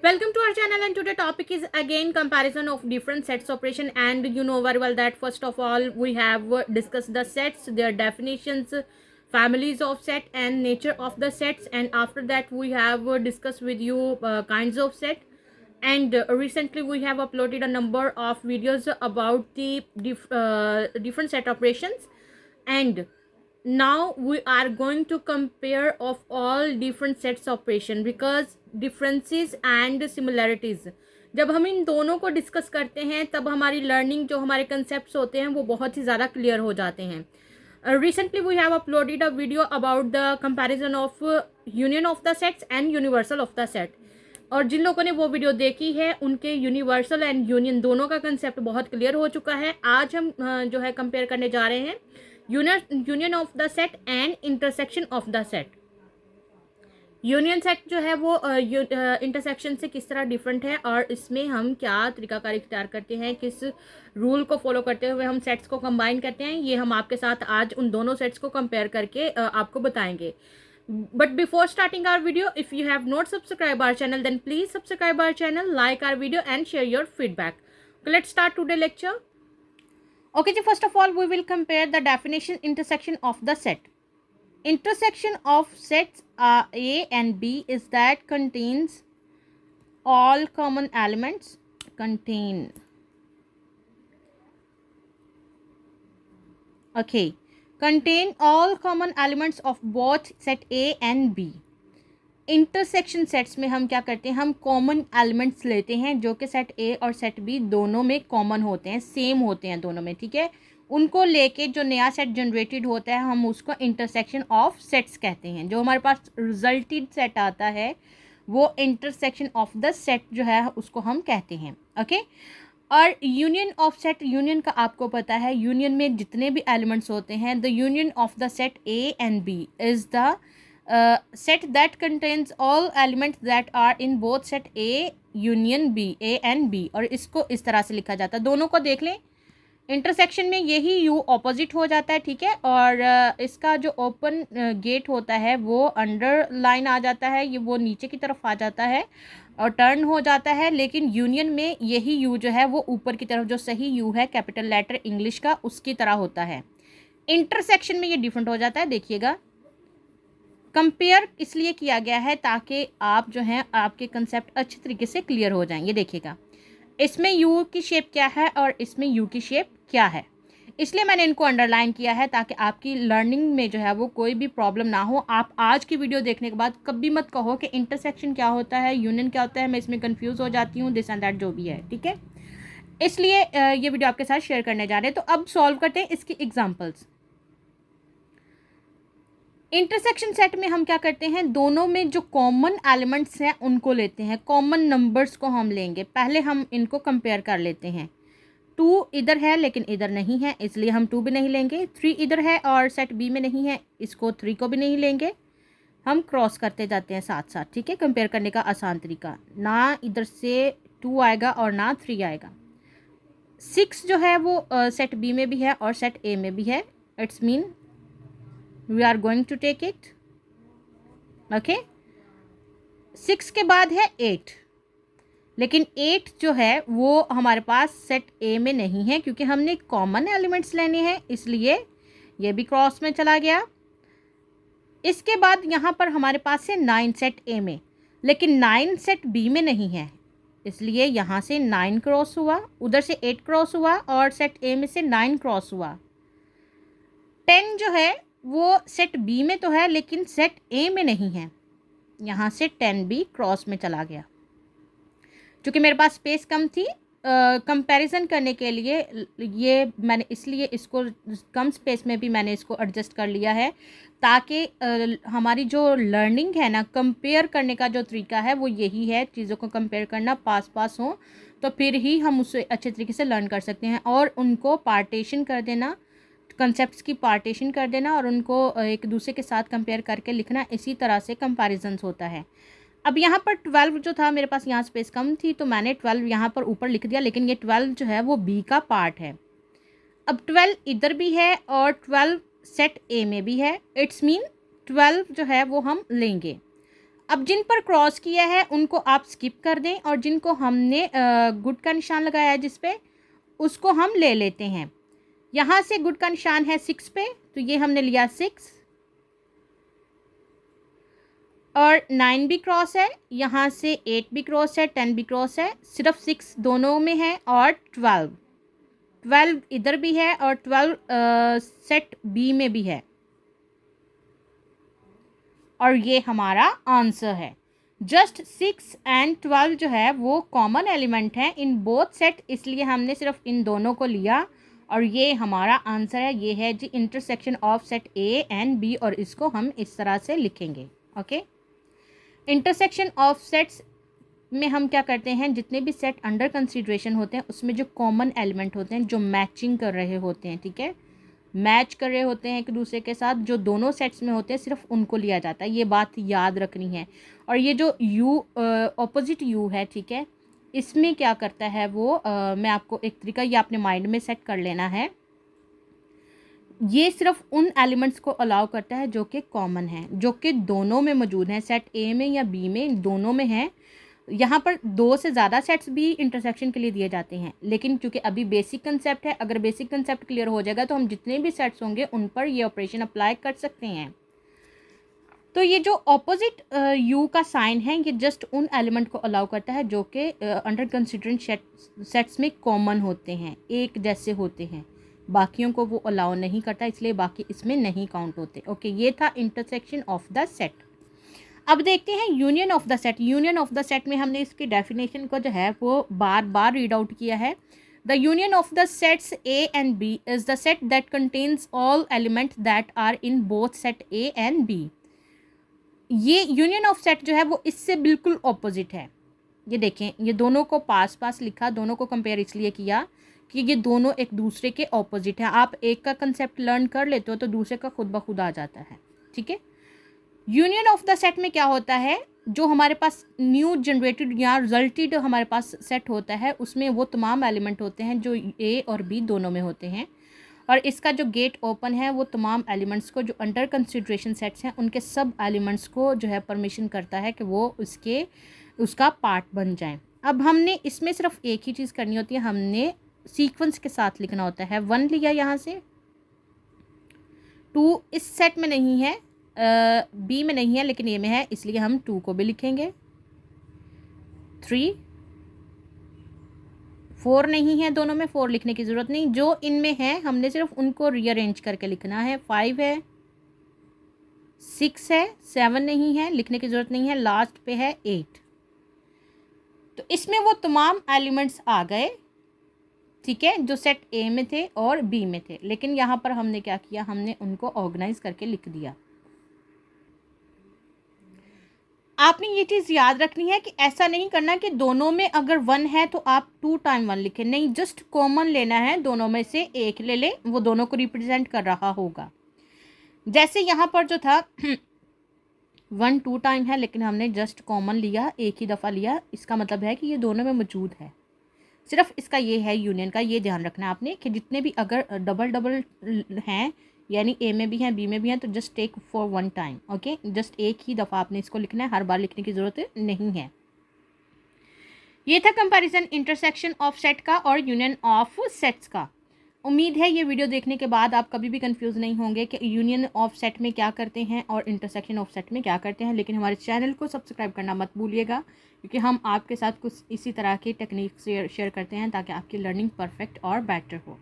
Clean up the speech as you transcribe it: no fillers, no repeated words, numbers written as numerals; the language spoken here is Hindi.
Welcome to our channel, and today topic is again comparison of different sets operation. And you know very well that first of all we have discussed the sets, their definitions, families of set and nature of the sets, and after that we have discussed with you kinds of set. And recently we have uploaded a number of videos about the different set operations. And now we are going to compare of all different sets operation because differences and similarities, जब हम इन दोनों को डिस्कस करते हैं तब हमारी लर्निंग जो हमारे कंसेप्ट होते हैं वो बहुत ही ज़्यादा क्लियर हो जाते हैं. Recently we have uploaded a video about the comparison of union of the sets and universal of the set. और जिन लोगों ने वो वीडियो देखी है उनके यूनिवर्सल एंड यूनियन दोनों का कंसेप्ट बहुत क्लियर हो चुका है. आज हम जो है कंपेयर करने जा रहे हैं union of the set and intersection of the set. Union set जो है वो इंटरसेक्शन से किस तरह डिफरेंट है और इसमें हम क्या तरीकाकार इख्तियार करते हैं, किस रूल को फॉलो करते हुए हम सेट्स को कंबाइन करते हैं, ये हम आपके साथ आज उन दोनों सेट्स को कंपेयर करके आपको बताएंगे. But before starting our video, if you have not subscribed our channel, then please subscribe our channel, like our video and share your feedback. Okay, let's start today's lecture. Okay, so first of all, we will compare the definition intersection of the set. Intersection of sets A and B is that contains all common elements. Contain all common elements of both set A and B. Intersection sets में हम क्या करते हैं, हम कॉमन एलिमेंट्स लेते हैं जो कि सेट ए और सेट बी दोनों में कॉमन होते हैं, सेम होते हैं दोनों में, ठीक है. उनको लेके जो नया सेट जनरेटेड होता है हम उसको इंटरसेक्शन ऑफ सेट्स कहते हैं. जो हमारे पास रिजल्टेड सेट आता है वो इंटरसेक्शन ऑफ द सेट जो है उसको हम कहते हैं. ओके. और यूनियन ऑफ सेट, यूनियन का आपको पता है, यूनियन में जितने भी एलिमेंट्स होते हैं, the union of the set A and B is the set that contains all elements that are in both set A union B, A and B. और इसको इस तरह से लिखा जाता है. दोनों को देख लें, इंटरसेक्शन में यही U ऑपोजिट हो जाता है, ठीक है. और इसका जो ओपन गेट होता है वो अंडर लाइन आ जाता है, ये वो नीचे की तरफ आ जाता है और टर्न हो जाता है. लेकिन यूनियन में यही U जो है वो ऊपर की तरफ, जो सही U है कैपिटल लेटर इंग्लिश का, उसकी तरह होता है. इंटरसेक्शन में ये डिफरेंट हो जाता है. देखिएगा, कंपेयर इसलिए किया गया है ताकि आप जो हैं आपके कंसेप्ट अच्छी तरीके से क्लियर हो जाएंगे. देखिएगा, इसमें यू की शेप क्या है और इसमें यू की शेप क्या है, इसलिए मैंने इनको अंडरलाइन किया है ताकि आपकी लर्निंग में जो है वो कोई भी प्रॉब्लम ना हो. आप आज की वीडियो देखने के बाद कभी मत कहो कि इंटरसेक्शन क्या होता है, यूनियन क्या होता है, मैं इसमें कंफ्यूज हो जाती हूँ, दिस एंड दैट जो भी है, ठीक है. इसलिए ये वीडियो आपके साथ शेयर करने जा रहे हैं. तो अब सॉल्व करते हैं इसकी एग्जाम्पल्स. इंटरसेक्शन सेट में हम क्या करते हैं, दोनों में जो कॉमन एलिमेंट्स हैं उनको लेते हैं, कॉमन नंबर्स को हम लेंगे. पहले हम इनको कंपेयर कर लेते हैं. 2 इधर है लेकिन इधर नहीं है, इसलिए हम 2 भी नहीं लेंगे. 3 इधर है और सेट बी में नहीं है, इसको 3 को भी नहीं लेंगे. हम क्रॉस करते जाते हैं साथ साथ, ठीक है. कंपेयर करने का आसान तरीका, ना इधर से 2 आएगा और ना 3 आएगा. 6 जो है वो सेट बी में भी है और सेट ए में भी है. It's mean we are going to take it. okay. 6 के बाद है 8, लेकिन 8 जो है वो हमारे पास सेट ए में नहीं है क्योंकि हमने कॉमन एलिमेंट्स लेने हैं, इसलिए ये भी क्रॉस में चला गया. इसके बाद यहाँ पर हमारे पास है 9 सेट ए में, लेकिन 9 सेट बी में नहीं है, इसलिए यहाँ से 9 क्रॉस हुआ, उधर से 8 क्रॉस हुआ और सेट ए में से 9 क्रॉस हुआ. 10 जो है वो सेट बी में तो है लेकिन सेट ए में नहीं है, यहाँ से 10 भी क्रॉस में चला गया. क्योंकि मेरे पास स्पेस कम थी कंपैरिजन करने के लिए, ये मैंने इसलिए इसको कम स्पेस में भी मैंने इसको एडजस्ट कर लिया है ताकि हमारी जो लर्निंग है ना, कंपेयर करने का जो तरीका है वो यही है, चीज़ों को कंपेयर करना, पास हो तो फिर ही हम उसे अच्छे तरीके से लर्न कर सकते हैं. और उनको पार्टीशन कर देना, कंसेप्ट्स की पार्टीशन कर देना और उनको एक दूसरे के साथ कंपेयर करके लिखना, इसी तरह से कंपैरिजन्स होता है. अब यहाँ पर 12 जो था, मेरे पास यहाँ स्पेस कम थी तो मैंने 12 यहाँ पर ऊपर लिख दिया, लेकिन ये 12 जो है वो बी का पार्ट है. अब 12 इधर भी है और 12 सेट ए में भी है, इट्स मीन 12 जो है वो हम लेंगे. अब जिन पर क्रॉस किया है उनको आप स्किप कर दें और जिनको हमने गुड का निशान लगाया है जिस पे, उसको हम ले लेते हैं। यहाँ से गुड का निशान है 6 पे, तो ये हमने लिया 6 और 9 भी क्रॉस है, यहाँ से 8 भी क्रॉस है, 10 भी क्रॉस है, सिर्फ 6 दोनों में है और 12 इधर भी है और 12 सेट बी में भी है और ये हमारा आंसर है। जस्ट 6 एंड 12 जो है वो कॉमन एलिमेंट है इन बोथ सेट, इसलिए हमने सिर्फ इन दोनों को लिया और ये हमारा आंसर है। ये है जी intersection of set A and B और इसको हम इस तरह से लिखेंगे। ओके, इंटरसेक्शन ऑफ सेट्स में हम क्या करते हैं, जितने भी सेट अंडर कंसीडरेशन होते हैं उसमें जो कॉमन एलिमेंट होते हैं जो मैचिंग कर रहे होते हैं, ठीक है, मैच कर रहे होते हैं एक दूसरे के साथ, जो दोनों सेट्स में होते हैं सिर्फ उनको लिया जाता है। ये बात याद रखनी है। और ये जो यू ऑपोजिट यू है, ठीक है, इसमें क्या करता है वो मैं आपको एक तरीका ये अपने माइंड में सेट कर लेना है। ये सिर्फ उन एलिमेंट्स को अलाउ करता है जो कि कॉमन है, जो कि दोनों में मौजूद हैं, सेट ए में या बी में, दोनों में है। यहाँ पर 2 से ज़्यादा सेट्स भी इंटरसेक्शन के लिए दिए जाते हैं, लेकिन क्योंकि अभी बेसिक कंसेप्ट है, अगर बेसिक कंसेप्ट क्लियर हो जाएगा तो हम जितने भी सेट्स होंगे उन पर ये ऑपरेशन अप्लाई कर सकते हैं। तो ये जो ऑपोजिट यू का साइन है ये जस्ट उन एलिमेंट को अलाउ करता है जो कि अंडर कंसिडरेशन सेट्स में कॉमन होते हैं, एक जैसे होते हैं, बाकियों को वो अलाउ नहीं करता, इसलिए बाकी इसमें नहीं काउंट होते। ओके, ये था इंटरसेक्शन ऑफ द सेट। अब देखते हैं union of the set. Union of the set में हमने इसकी डेफिनेशन को जो है वो बार बार रीड आउट किया है। The union of the sets A and B is the set that contains all element that are in both set A and B. ये यूनियन ऑफ सेट जो है वो इससे बिल्कुल ऑपोजिट है। ये देखें, ये दोनों को पास पास लिखा, दोनों को कंपेयर इसलिए किया कि ये दोनों एक दूसरे के ऑपोजिट हैं। आप एक का कंसेप्ट लर्न कर लेते हो तो दूसरे का खुद ब खुद आ जाता है, ठीक है। यूनियन ऑफ द सेट में क्या होता है, जो हमारे पास न्यू जनरेटेड या रिजल्टेड हमारे पास सेट होता है उसमें वो तमाम एलिमेंट होते हैं जो ए और बी दोनों में होते हैं, और इसका जो गेट ओपन है वो तमाम एलिमेंट्स को जो अंडर कंसिडरेशन सेट्स हैं उनके सब एलिमेंट्स को जो है परमिशन करता है कि वो उसका पार्ट बन जाएं। अब हमने इसमें सिर्फ एक ही चीज़ करनी होती है, हमने सीक्वेंस के साथ लिखना होता है। 1 लिया यहाँ से, 2 इस सेट में नहीं है, बी में नहीं है लेकिन ए में है, इसलिए हम 2 को भी लिखेंगे। 3, 4 नहीं है, दोनों में 4 लिखने की ज़रूरत नहीं, जो इनमें है हमने सिर्फ उनको रीअरेंज करके लिखना है। 5 है, 6 है, 7 नहीं है, लिखने की ज़रूरत नहीं है, लास्ट पे है 8। तो इसमें वो तमाम एलिमेंट्स आ गए, ठीक है, जो सेट ए में थे और बी में थे, लेकिन यहाँ पर हमने क्या किया, हमने उनको ऑर्गेनाइज करके लिख दिया। आपने ये चीज़ याद रखनी है कि ऐसा नहीं करना कि दोनों में अगर 1 है तो आप 2 टाइम 1 लिखें, नहीं, जस्ट कॉमन लेना है, दोनों में से एक ले लें, वो दोनों को रिप्रेजेंट कर रहा होगा। जैसे यहाँ पर जो था 1 2 टाइम है लेकिन हमने जस्ट कॉमन लिया, एक ही दफ़ा लिया, इसका मतलब है कि ये दोनों में मौजूद है। सिर्फ इसका ये है यूनियन का, ये ध्यान रखना है आपने कि जितने भी अगर डबल हैं, यानी ए में भी हैं बी में भी हैं, तो just take for 1 time. Okay, just एक ही दफ़ा आपने इसको लिखना है, हर बार लिखने की ज़रूरत नहीं है। ये था कंपैरिजन इंटरसेक्शन ऑफ सेट का और यूनियन ऑफ सेट्स का। उम्मीद है ये वीडियो देखने के बाद आप कभी भी कंफ्यूज नहीं होंगे कि यूनियन ऑफ सेट में क्या करते हैं और इंटरसेक्शन ऑफ सेट में क्या करते हैं। लेकिन हमारे चैनल को सब्सक्राइब करना मत भूलिएगा, क्योंकि हम आपके साथ कुछ इसी तरह की टेक्निक्स शेयर करते हैं ताकि आपकी लर्निंग परफेक्ट और बेटर हो।